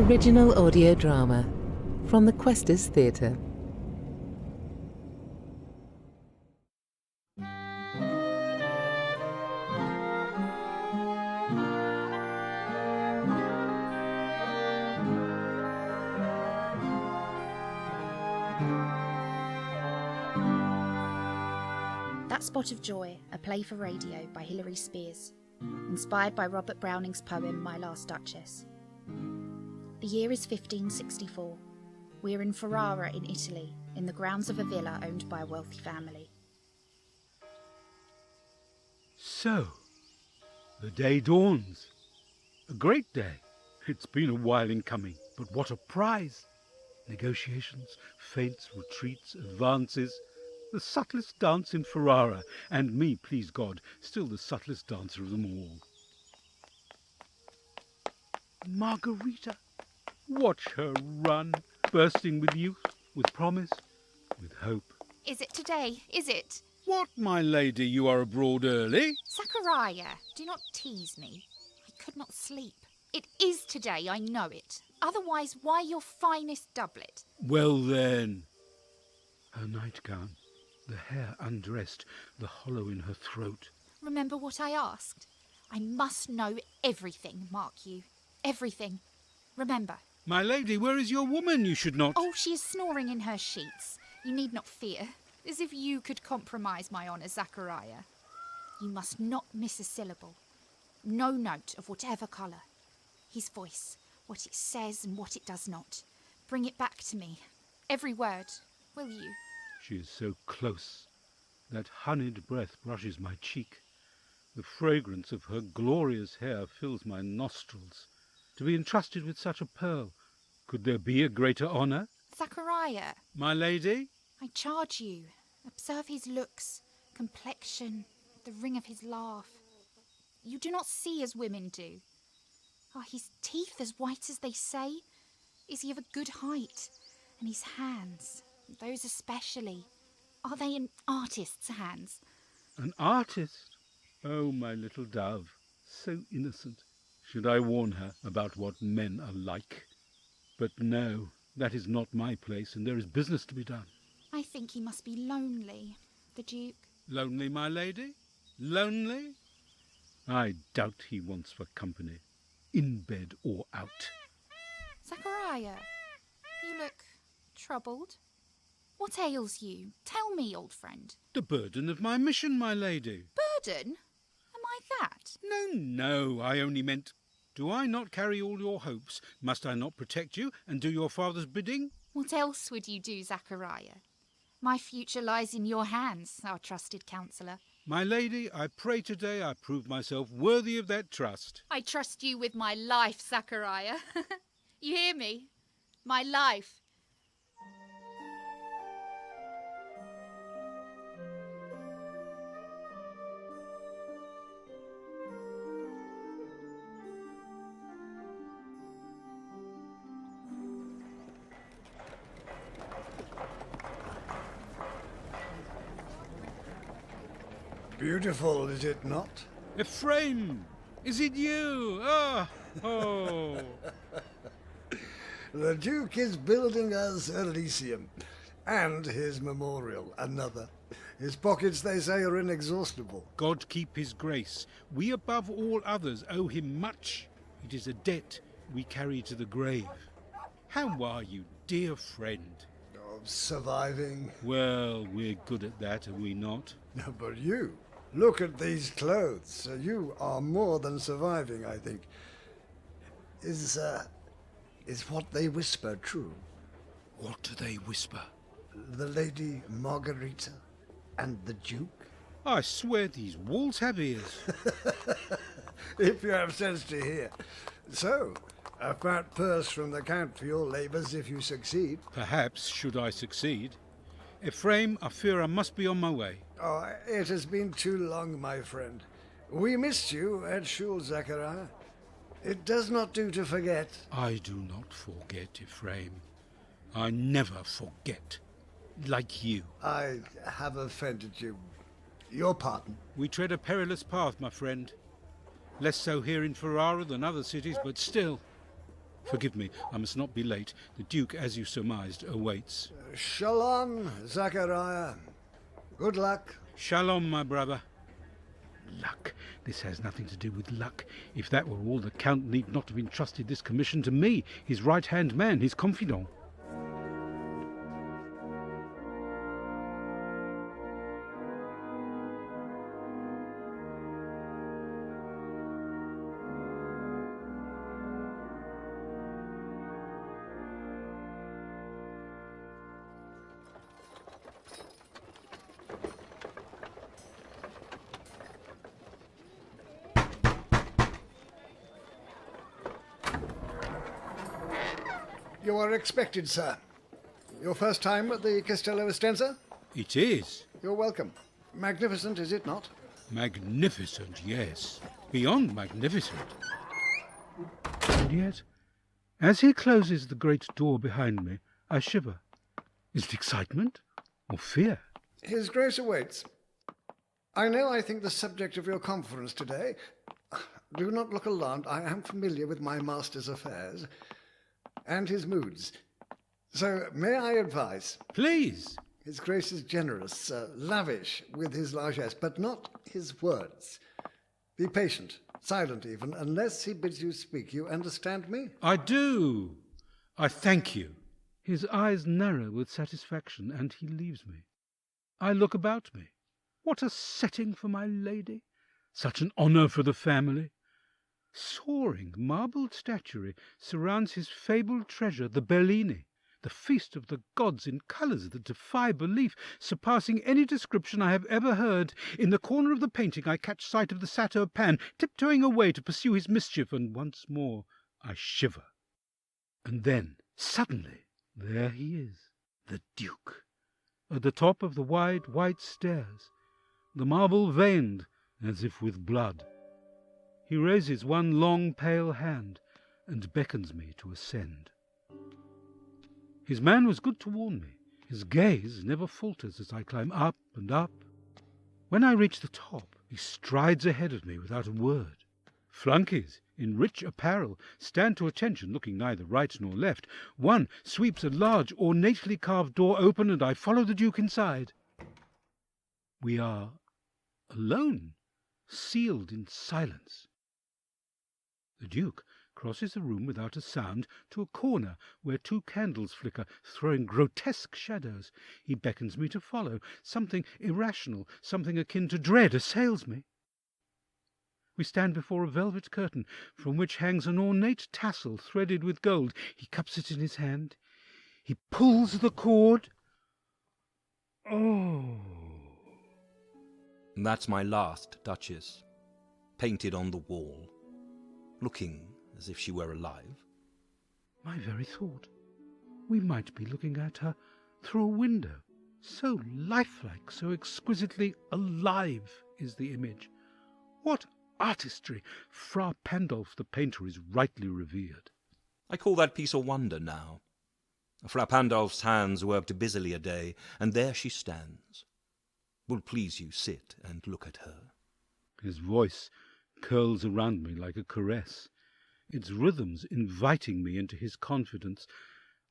original audio drama from the Questors Theatre. That Spot of Joy, a play for radio by Hilary Spiers, inspired by Robert Browning's poem My Last Duchess. The year is 1564. We are in Ferrara in Italy, in the grounds of a villa owned by a wealthy family. So, the day dawns. A great day. It's been a while in coming, but what a prize! Negotiations, feints, retreats, advances. The subtlest dance in Ferrara, and me, please God, still the subtlest dancer of them all. Margherita! Watch her run, bursting with youth, with promise, with hope. Is it today? Is it? What, my lady, you are abroad early? Zaccharia, do not tease me. I could not sleep. It is today, I know it. Otherwise, why your finest doublet? Well then. Her nightgown, the hair undressed, the hollow in her throat. Remember what I asked? I must know everything, mark you. Everything. Remember. My lady, where is your woman? You should not... Oh, she is snoring in her sheets. You need not fear. As if you could compromise my honour, Zaccharia. You must not miss a syllable. No note of whatever colour. His voice, what it says and what it does not. Bring it back to me. Every word. Will you? She is so close. That honeyed breath brushes my cheek. The fragrance of her glorious hair fills my nostrils. To be entrusted with such a pearl, could there be a greater honour? Zaccharia. My lady? I charge you. Observe his looks, complexion, the ring of his laugh. You do not see as women do. Are his teeth as white as they say? Is he of a good height? And his hands, those especially, are they an artist's hands? An artist? Oh, my little dove, so innocent. Should I warn her about what men are like? But no, that is not my place, and there is business to be done. I think he must be lonely, the Duke. Lonely, my lady? Lonely? I doubt he wants for company, in bed or out. Zaccharia, you look troubled. What ails you? Tell me, old friend. The burden of my mission, my lady. Burden? Am I that? No, I only meant... Do I not carry all your hopes? Must I not protect you and do your father's bidding? What else would you do, Zaccharia? My future lies in your hands, our trusted counsellor. My lady, I pray today I prove myself worthy of that trust. I trust you with my life, Zaccharia. You hear me? My life. Beautiful, is it not? Efrayim, is it you? Oh. The Duke is building us Elysium, and his memorial, another. His pockets, they say, are inexhaustible. God keep his grace. We above all others owe him much. It is a debt we carry to the grave. How are you, dear friend? Oh, surviving. Well, we're good at that, are we not? No, but you, look at these clothes. You are more than surviving, I think. Is what they whisper true? What do they whisper? The Lady Margherita and the Duke? I swear these walls have ears. If you have sense to hear. So, a fat purse from the Count for your labours if you succeed. Perhaps, should I succeed. Efrayim, I fear I must be on my way. Oh, it has been too long, my friend. We missed you at Choules, Zaccharia. It does not do to forget. I do not forget, Efrayim. I never forget. Like you. I have offended you. Your pardon. We tread a perilous path, my friend. Less so here in Ferrara than other cities, but still. Forgive me, I must not be late. The Duke, as you surmised, awaits. Shalom, Zaccharia. Good luck. Shalom, my brother. Luck. This has nothing to do with luck. If that were all, the Count need not have entrusted this commission to me, his right-hand man, his confidant. You are expected, sir. Your first time at the Castello Estenza? It is. You're welcome. Magnificent, is it not? Magnificent, yes. Beyond magnificent. And yet, as he closes the great door behind me, I shiver. Is it excitement or fear? His Grace awaits. I know I think the subject of your conference today. Do not look alarmed. I am familiar with my master's affairs and his moods. So may I advise? Please. His Grace is generous, lavish with his largesse, but not his words. Be patient, silent even, unless he bids you speak. You understand me? I do. I thank you. His eyes narrow with satisfaction, and he leaves me. I look about me. What a setting for my lady! Such an honour for the family! Soaring marbled statuary surrounds his fabled treasure, the Bellini, the feast of the gods in colours that defy belief, surpassing any description I have ever heard. In the corner of the painting I catch sight of the satyr Pan, tiptoeing away to pursue his mischief, and once more I shiver. And then, suddenly, there he is, the Duke, at the top of the wide white stairs, the marble veined as if with blood. He raises one long pale hand and beckons me to ascend. His man was good to warn me. His gaze never falters as I climb up and up. When I reach the top, he strides ahead of me without a word. Flunkies in rich apparel stand to attention, looking neither right nor left. One sweeps a large, ornately carved door open, and I follow the Duke inside. We are alone, sealed in silence. The Duke crosses the room without a sound to a corner where two candles flicker, throwing grotesque shadows. He beckons me to follow. Something irrational, something akin to dread assails me. We stand before a velvet curtain from which hangs an ornate tassel threaded with gold. He cups it in his hand. He pulls the cord. Oh! That's my last Duchess, painted on the wall, looking as if she were alive. My very thought. We might be looking at her through a window. So lifelike, so exquisitely alive is the image. What artistry! Fra Pandolf the painter is rightly revered. I call that piece a wonder now. Fra Pandolf's hands worked busily a day, and there she stands. Will please you sit and look at her. His voice curls around me like a caress, its rhythms inviting me into his confidence.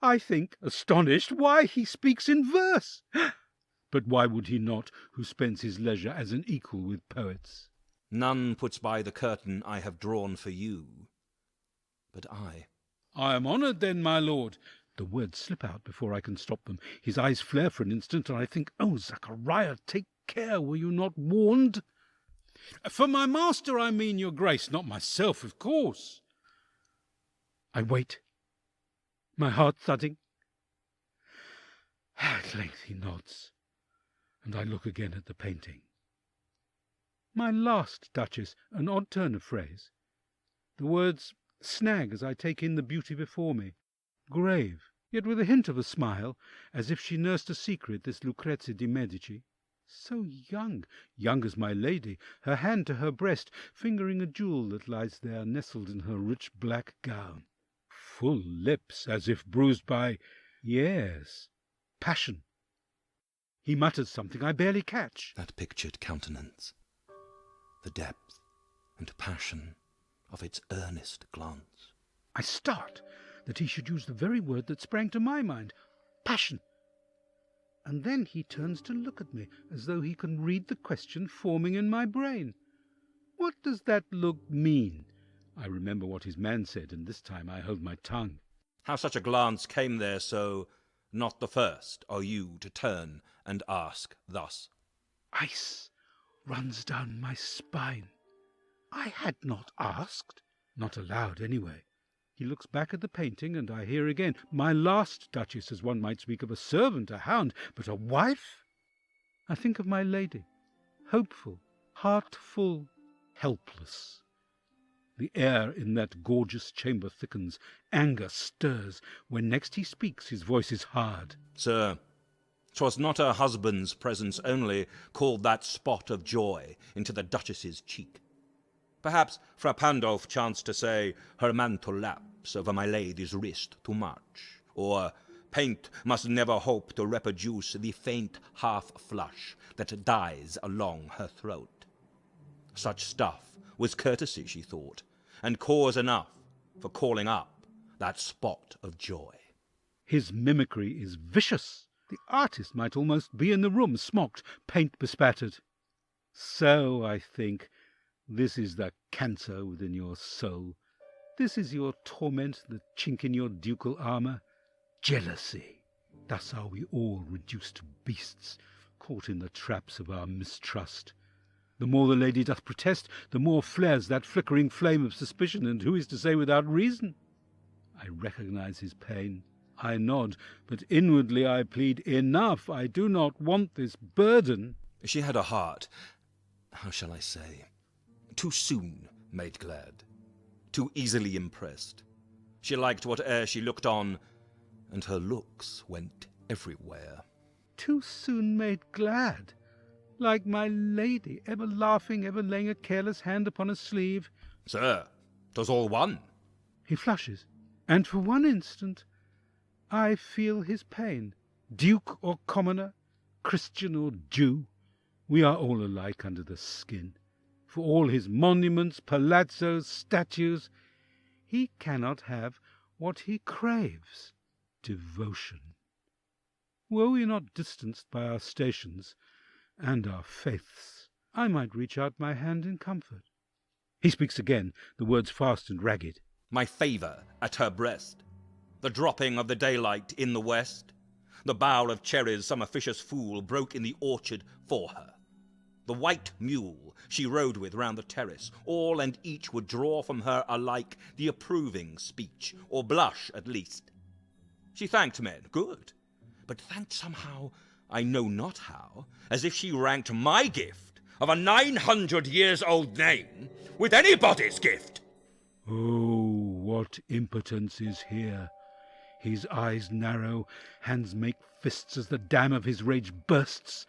I think, astonished, why he speaks in verse. But why would he not, who spends his leisure as an equal with poets? None puts by the curtain I have drawn for you, but I. I am honoured then, my lord. The words slip out before I can stop them. His eyes flare for an instant, and I think, oh, Zaccharia, take care, were you not warned? For my master, I mean, your grace, not myself, of course. I wait, my heart thudding. At length he nods, and I look again at the painting. My last Duchess, an odd turn of phrase. The words snag as I take in the beauty before me. Grave, yet with a hint of a smile, as if she nursed a secret, this Lucrezia di Medici. So young, young as my lady, her hand to her breast, fingering a jewel that lies there nestled in her rich black gown. Full lips, as if bruised by, yes, passion. He mutters something I barely catch. That pictured countenance, the depth and passion of its earnest glance. I start that he should use the very word that sprang to my mind, passion. And then he turns to look at me as though he can read the question forming in my brain. What does that look mean? I remember what his man said, and this time I held my tongue. How such a glance came there so, not the first are you to turn and ask thus. Ice runs down my spine. I had not asked, not aloud anyway. He looks back at the painting, and I hear again, my last duchess, as one might speak of a servant, a hound, but a wife? I think of my lady, hopeful, heartful, helpless. The air in that gorgeous chamber thickens, anger stirs. When next he speaks, his voice is hard. Sir, 'twas not her husband's presence only called that spot of joy into the duchess's cheek. Perhaps Fra Pandolf chanced to say, her mantle laps over my lady's wrist too much, or paint must never hope to reproduce the faint half-flush that dies along her throat. Such stuff was courtesy, she thought, and cause enough for calling up that spot of joy. His mimicry is vicious. The artist might almost be in the room, smocked, paint bespattered. So, I think, this is the cancer within your soul. This is your torment, the chink in your ducal armour. Jealousy. Thus are we all reduced to beasts, caught in the traps of our mistrust. The more the lady doth protest, the more flares that flickering flame of suspicion, and who is to say without reason? I recognize his pain. I nod, but inwardly I plead, enough, I do not want this burden. She had a heart, how shall I say, too soon made glad, too easily impressed. She liked whate'er she looked on, and her looks went everywhere. Too soon made glad? Like my lady, ever laughing, ever laying a careless hand upon a sleeve. Sir, 'twas all one. He flushes, and for one instant I feel his pain. Duke or commoner, Christian or Jew, we are all alike under the skin. For all his monuments, palazzos, statues, he cannot have what he craves, devotion. Were we not distanced by our stations and our faiths, I might reach out my hand in comfort. He speaks again, the words fast and ragged. My favour at her breast, the dropping of the daylight in the west, the bough of cherries some officious fool broke in the orchard for her, the white mule she rode with round the terrace, all and each would draw from her alike the approving speech, or blush at least. She thanked men, good, but thanked somehow, I know not how, as if she ranked my gift of a 900-years-old name with anybody's gift. Oh, what impotence is here! His eyes narrow, hands make fists as the dam of his rage bursts.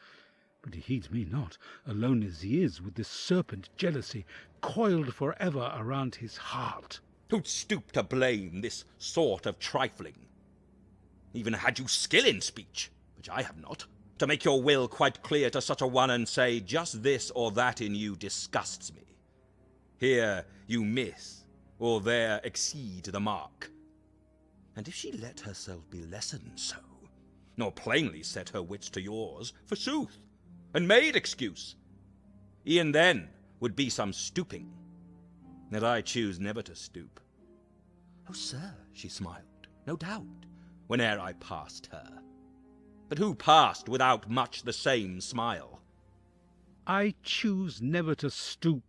But he heeds me not, alone as he is with this serpent jealousy, coiled for ever around his heart. Who'd stoop to blame this sort of trifling? Even had you skill in speech, which I have not, to make your will quite clear to such a one and say, just this or that in you disgusts me. Here you miss, or there exceed the mark. And if she let herself be lessoned so, nor plainly set her wits to yours, forsooth, and made excuse, e'en then would be some stooping, that I choose never to stoop. Oh, sir, she smiled, no doubt, whene'er I passed her. But who passed without much the same smile? I choose never to stoop.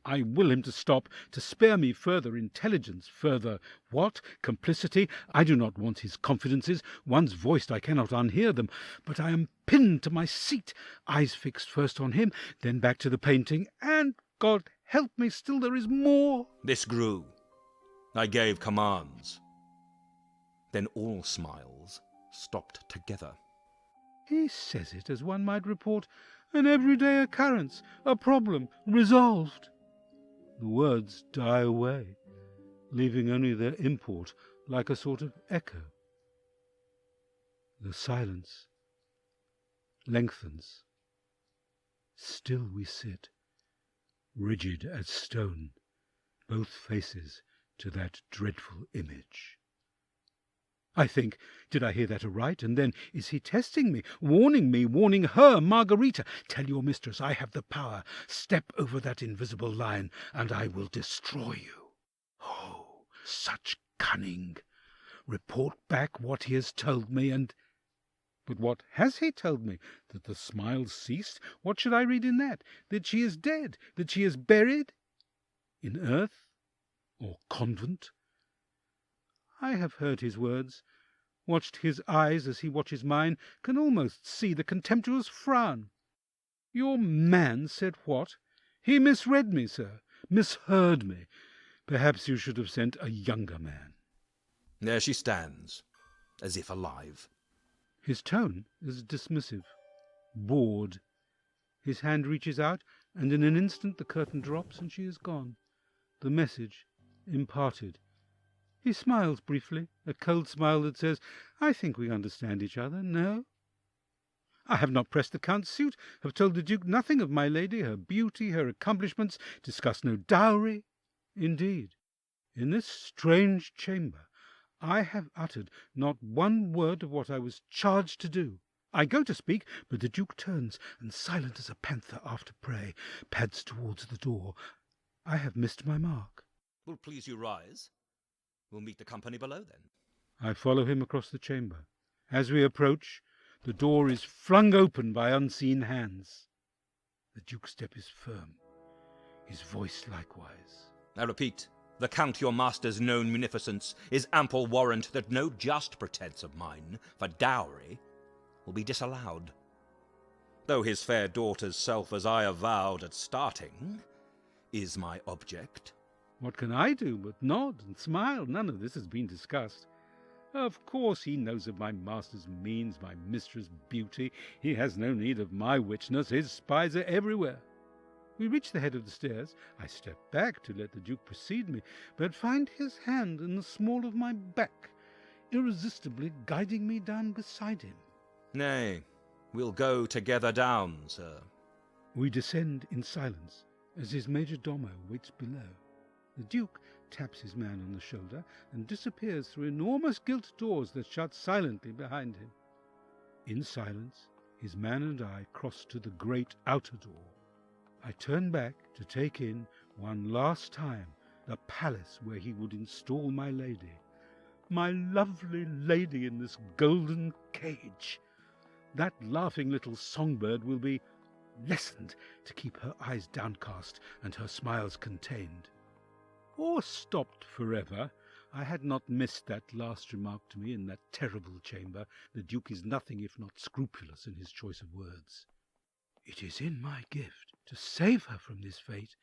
I will him to stop, to spare me further intelligence, further what? Complicity? I do not want his confidences. Once voiced I cannot unhear them, but I am pinned to my seat, eyes fixed first on him, then back to the painting, and, God help me, still there is more. This grew. I gave commands. Then all smiles stopped together. He says it as one might report an everyday occurrence, a problem resolved. The words die away, leaving only their import like a sort of echo. The silence lengthens. Still we sit, rigid as stone, both faces to that dreadful image. I think, did I hear that aright? And then, is he testing me, warning her, Margherita? Tell your mistress I have the power. Step over that invisible line, and I will destroy you. Oh, such cunning! Report back what he has told me, and... But what has he told me? That the smiles ceased? What should I read in that? That she is dead? That she is buried? In earth? Or convent? I have heard his words, watched his eyes as he watches mine, can almost see the contemptuous frown. Your man said what? He misread me, sir, misheard me. Perhaps you should have sent a younger man. There she stands, as if alive. His tone is dismissive, bored. His hand reaches out, and in an instant the curtain drops, and she is gone. The message imparted. He smiles briefly, a cold smile that says, I think we understand each other, no? I have not pressed the Count's suit, have told the Duke nothing of my lady, her beauty, her accomplishments, discussed no dowry. Indeed, in this strange chamber I have uttered not one word of what I was charged to do. I go to speak, but the Duke turns, and silent as a panther after prey, pads towards the door. I have missed my mark. Will please you rise? We'll meet the company below, then. I follow him across the chamber. As we approach, the door is flung open by unseen hands. The Duke's step is firm, his voice likewise. I repeat, the Count your master's known munificence is ample warrant that no just pretence of mine for dowry will be disallowed. Though his fair daughter's self, as I avowed at starting, is my object. What can I do but nod and smile? None of this has been discussed. Of course he knows of my master's means, my mistress' beauty. He has no need of my witness. His spies are everywhere. We reach the head of the stairs. I step back to let the Duke precede me, but find his hand in the small of my back, irresistibly guiding me down beside him. Nay, we'll go together down, sir. We descend in silence, as his major domo waits below. The Duke taps his man on the shoulder and disappears through enormous gilt doors that shut silently behind him. In silence, his man and I cross to the great outer door. I turn back to take in one last time the palace where he would install my lady. My lovely lady in this golden cage. That laughing little songbird will be lessened to keep her eyes downcast and her smiles contained. Or stopped forever. I had not missed that last remark to me in that terrible chamber. The Duke is nothing if not scrupulous in his choice of words. It is in my gift to save her from this fate.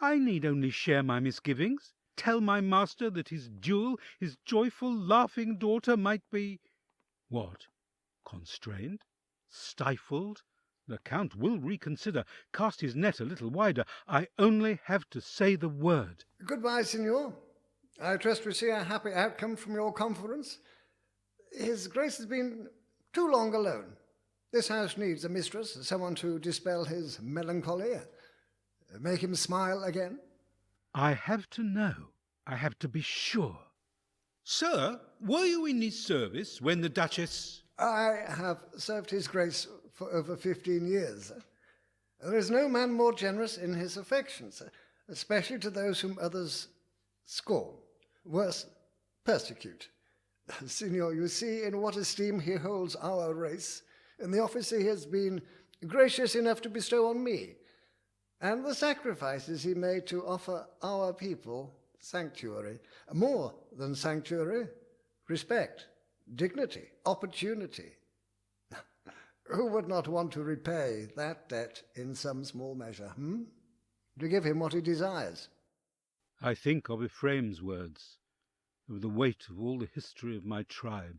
I need only share my misgivings, tell my master that his jewel, his joyful, laughing daughter might be... What? Constrained? Stifled? The Count will reconsider, cast his net a little wider. I only have to say the word. Goodbye, Signor. I trust we see a happy outcome from your conference. His Grace has been too long alone. This house needs a mistress, someone to dispel his melancholy, make him smile again. I have to know. I have to be sure. Sir, were you in his service when the Duchess... I have served his Grace for over 15 years. There is no man more generous in his affections, especially to those whom others scorn, worse, persecute. Signor, you see in what esteem he holds our race, in the office he has been gracious enough to bestow on me, and the sacrifices he made to offer our people sanctuary, more than sanctuary, respect, dignity, opportunity. Who would not want to repay that debt in some small measure, To give him what he desires. I think of Efraim's words, of the weight of all the history of my tribe,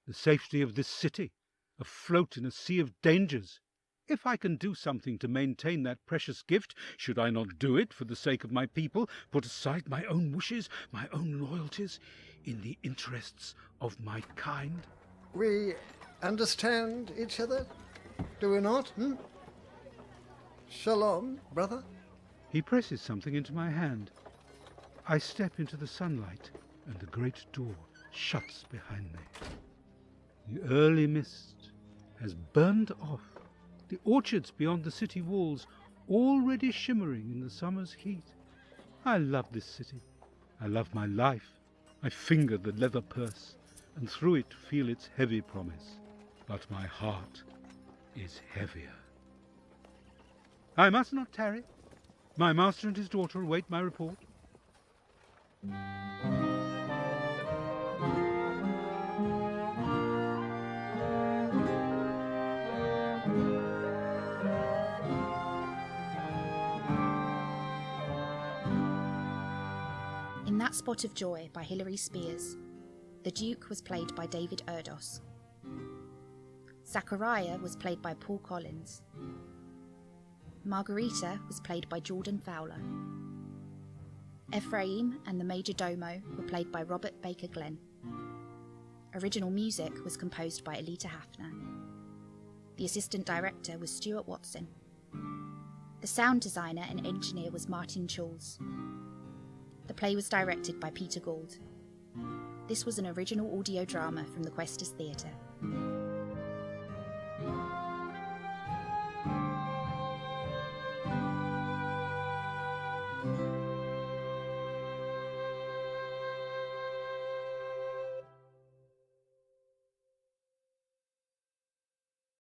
the safety of this city, afloat in a sea of dangers. If I can do something to maintain that precious gift, should I not do it for the sake of my people, put aside my own wishes, my own loyalties, in the interests of my kind? We understand each other, do we not? Shalom, brother. He presses something into my hand. I step into the sunlight, and the great door shuts behind me. The early mist has burned off. The orchards beyond the city walls already shimmering in the summer's heat. I love this city. I love my life. I finger the leather purse, and through it feel its heavy promise. But my heart is heavier. I must not tarry. My master and his daughter await my report. In That Spot of Joy by Hilary Spiers, the Duke was played by David Erdos. Zaccharia was played by Paul Collins. Margherita was played by Jordan Fowler. Efrayim and the Major Domo were played by Robert Baker Glenn. Original music was composed by Oleta Haffner. The assistant director was Stuart Watson. The sound designer and engineer was Martin Choules. The play was directed by Peter Gould. This was an original audio drama from the Questors Theatre.